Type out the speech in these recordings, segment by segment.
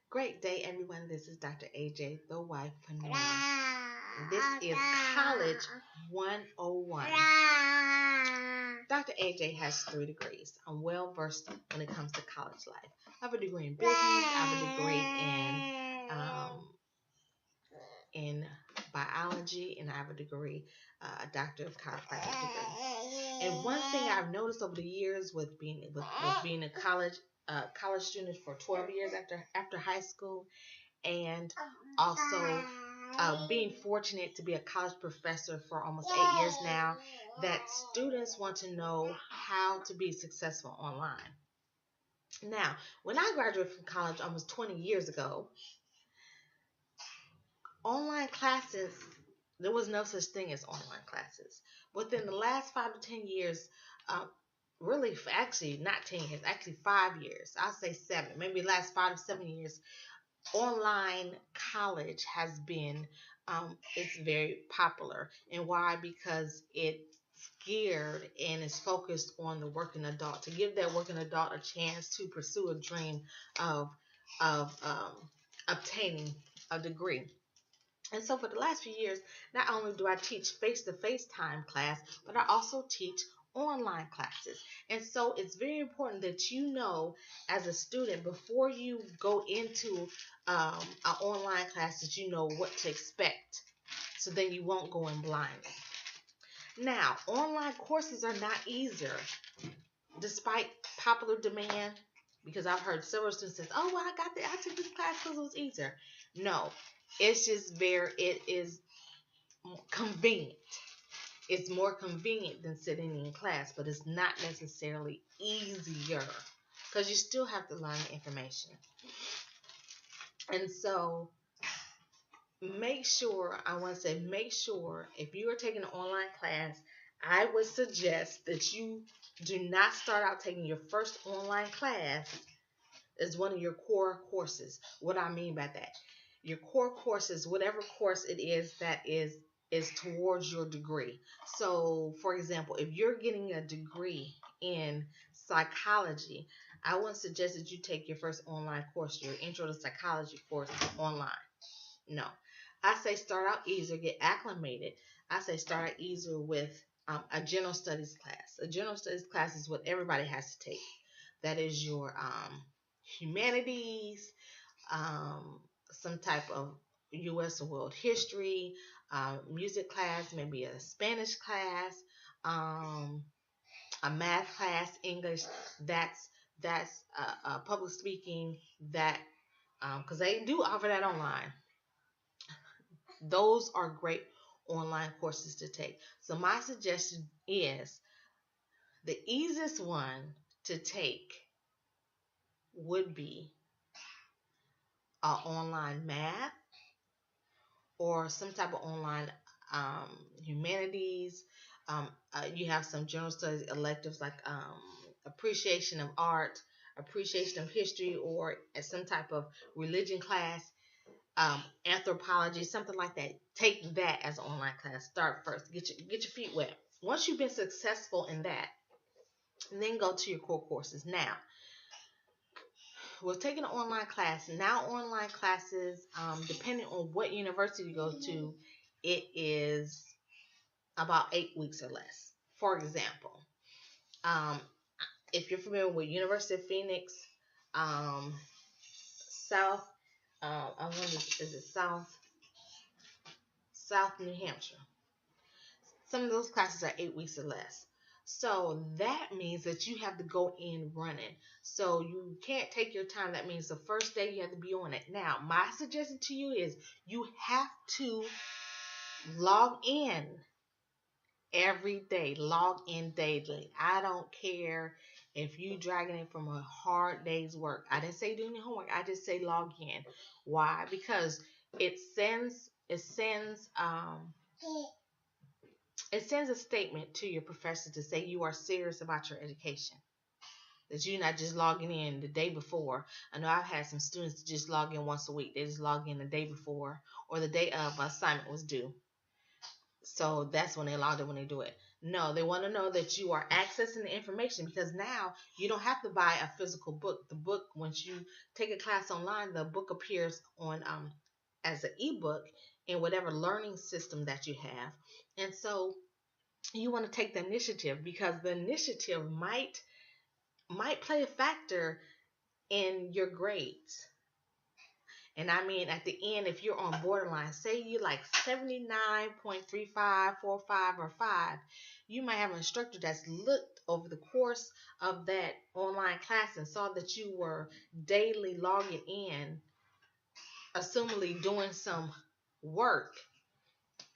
Great day, everyone. This is Dr. AJ, the wifepreneur. This is College 101. Dr. AJ has 3 degrees. I'm well versed when it comes to college life. I have a degree in business. I have a degree in biology, and I have a degree, a doctor of chiropractic degree. And one thing I've noticed over the years with being a college student for 12 years after high school, and also being fortunate to be a college professor for almost 8 years now, that students want to know how to be successful online. Now, when I graduated from college almost 20 years ago, online classes, there was no such thing as online classes. Within the last 5 to 10 years, uh, really, actually, not 10 years, actually 5 years, I'll say 7, maybe the last 5 to 7 years, online college has been, it's very popular. And why? Because it's geared and is focused on the working adult, to give that working adult a chance to pursue a dream of obtaining a degree. And so for the last few years, not only do I teach face-to-face time class, but I also teach online classes. And so it's very important that you know, as a student, before you go into an online class, that you know what to expect, so then you won't go in blind. Now, online courses are not easier, despite popular demand, because I've heard several students say, "Oh, well, I took this class because it was easier." No, it's just it is convenient. It's more convenient than sitting in class, but it's not necessarily easier, because you still have to learn the information. And so make sure if you are taking an online class, I would suggest that you do not start out taking your first online class as one of your core courses. What I mean by that, your core courses, whatever course it is that is towards your degree. So, for example, if you're getting a degree in psychology, I wouldn't suggest that you take your first online course, your intro to psychology course, online. No. I say start out easier, get acclimated. I say start out easier with a general studies class. A general studies class is what everybody has to take. That is your humanities, some type of U.S. or world history, music class, maybe a Spanish class, a math class, English. That's public speaking. That because they do offer that online. Those are great online courses to take. So my suggestion is the easiest one to take would be online math, or some type of online humanities. You have some general studies electives like appreciation of art, appreciation of history, or some type of religion class, anthropology, something like that. Take that as an online class. Start first. Get your feet wet. Once you've been successful in that, and then go to your core courses. Now, we're taking an online class. Now, online classes, depending on what university you go to, it is about 8 weeks or less. For example, um, if you're familiar with University of Phoenix, South, I wonder, is it South New Hampshire? Some of those classes are 8 weeks or less. So that means that you have to go in running. So you can't take your time. That means the first day you have to be on it. Now, my suggestion to you is you have to log in every day. Log in daily. I don't care if you dragging it from a hard day's work. I didn't say doing your homework. I just say log in. Why? Because it sends a statement to your professor to say you are serious about your education. That you're not just logging in the day before. I know I've had some students that just log in once a week. They just log in the day before or the day of assignment was due. So that's when they log in when they do it. No, they want to know that you are accessing the information, because now you don't have to buy a physical book. The book, once you take a class online, the book appears on as an ebook in whatever learning system that you have. And so you want to take the initiative, because the initiative might play a factor in your grades. And I mean, at the end, if you're on borderline, say you like 79.35, 45, or 5, you might have an instructor that's looked over the course of that online class and saw that you were daily logging in, assumingly doing some work.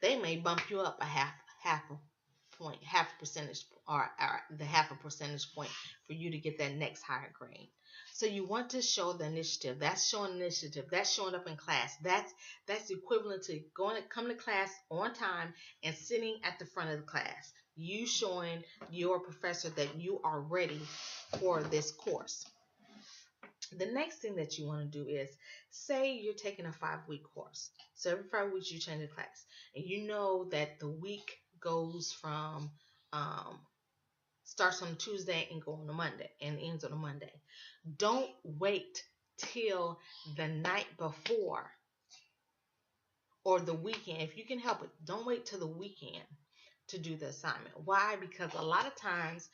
They may bump you up a half a point, half a percentage, or the half a percentage point for you to get that next higher grade. So you want to show the initiative. That's showing initiative. That's showing up in class. That's equivalent to come to class on time and sitting at the front of the class. You showing your professor that you are ready for this course. The next thing that you want to do is, say you're taking a 5-week course. So every 5 weeks you change the class, and you know that the week goes from starts on Tuesday and go on a Monday and ends on a Monday. Don't wait till the night before or the weekend. If you can help it, don't wait till the weekend to do the assignment. Why? Because a lot of times,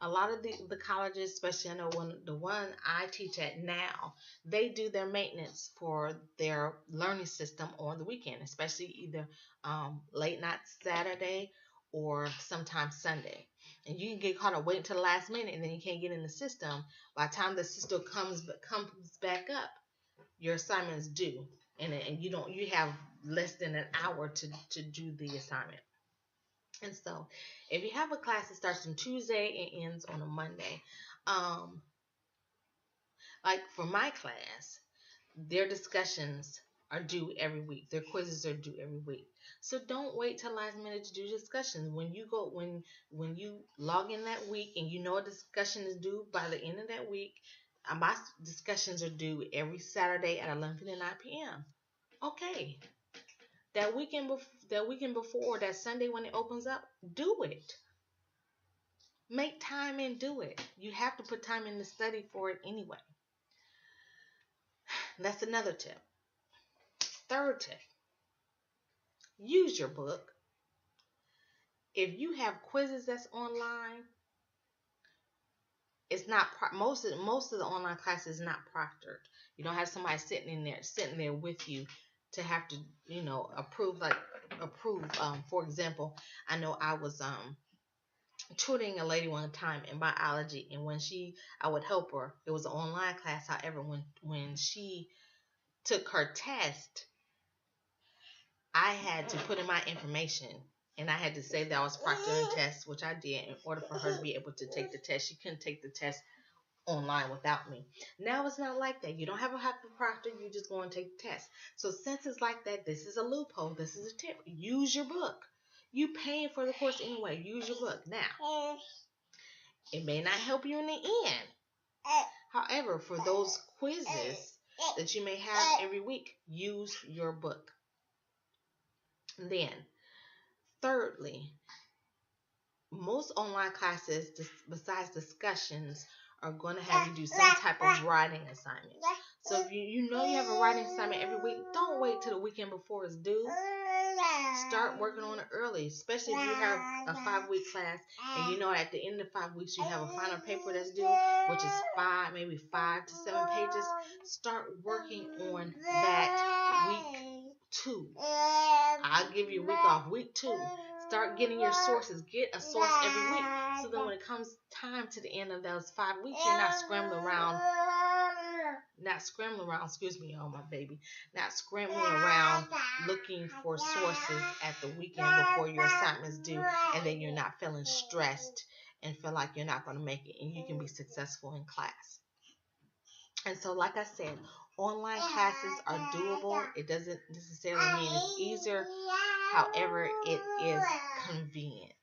a lot of the colleges, especially I know the one I teach at now, they do their maintenance for their learning system on the weekend, especially either late night Saturday or sometimes Sunday. And you can get caught up waiting till the last minute, and then you can't get in the system. By the time the system comes back up, your assignment is due, and you have less than an hour to do the assignment. And so, if you have a class that starts on Tuesday and ends on a Monday, like for my class, their discussions are due every week. Their quizzes are due every week. So don't wait till last minute to do discussions. When you log in that week and you know a discussion is due by the end of that week, my discussions are due every Saturday at 11:59 p.m. Okay, that weekend before, that Sunday when it opens up, do it. Make time and do it. You have to put time in the study for it anyway. That's another tip. Third tip, use your book. If you have quizzes that's online, it's not most of the online classes is not proctored. You don't have somebody sitting there with you to have to approve. For example, I know I was tutoring a lady one time in biology, and when I would help her. It was an online class. However, when she took her test, I had to put in my information, and I had to say that I was proctoring tests, which I did in order for her to be able to take the test. She couldn't take the test online without me. Now it's not like that. You don't have to proctor. You just go and take the test. So since it's like that, this is a loophole. This is a tip. Use your book. You paying for the course anyway. Use your book. Now, it may not help you in the end. However, for those quizzes that you may have every week, use your book. And then, thirdly, most online classes, besides discussions, are going to have you do some type of writing assignment. So if you know you have a writing assignment every week, don't wait till the weekend before it's due. Start working on it early, especially if you have a 5-week class and you know at the end of 5 weeks you have a final paper that's due, which is maybe 5 to 7 pages. Start working on that week 2. I'll give you a week off. Week 2. Start getting your sources. Get a source every week. So then when it comes time to the end of those 5 weeks, you're not scrambling around. Excuse me, oh my baby. Not scrambling around looking for sources at the weekend before your assignment's due, and then you're not feeling stressed and feel like you're not going to make it, and you can be successful in class. And so, like I said, online classes are doable. It doesn't necessarily mean it's easier. However, it is convenient.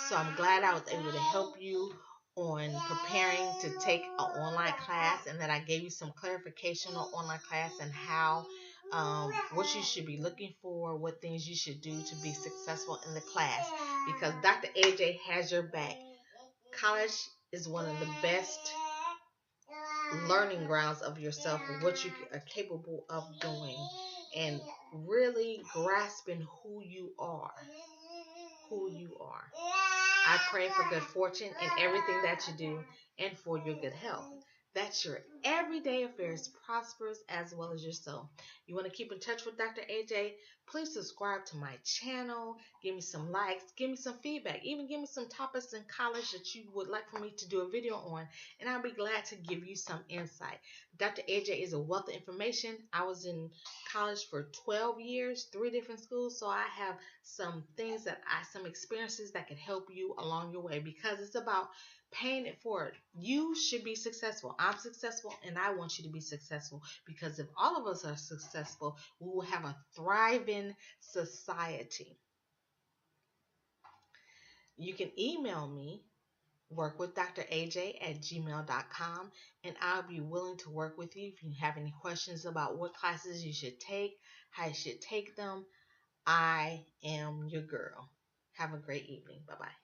So I'm glad I was able to help you on preparing to take an online class, and that I gave you some clarification on online class and how what you should be looking for, what things you should do to be successful in the class. Because Dr. AJ has your back. College is one of the best learning grounds of yourself and what you are capable of doing, and really grasping who you are. Who you are. I pray for good fortune in everything that you do and for your good health. That your everyday affairs prospers as well as your soul. You want to keep in touch with Dr. AJ? Please subscribe to my channel. Give me some likes. Give me some feedback. Even give me some topics in college that you would like for me to do a video on. And I'll be glad to give you some insight. Dr. AJ is a wealth of information. I was in college for 12 years, 3 different schools. So I have some things some experiences that can help you along your way, because it's about paying it forward. You should be successful. I'm successful and I want you to be successful, because if all of us are successful, we will have a thriving society. You can email me, workwithdr.aj@gmail.com, and I'll be willing to work with you. If you have any questions about what classes you should take, how you should take them, I am your girl. Have a great evening. Bye-bye.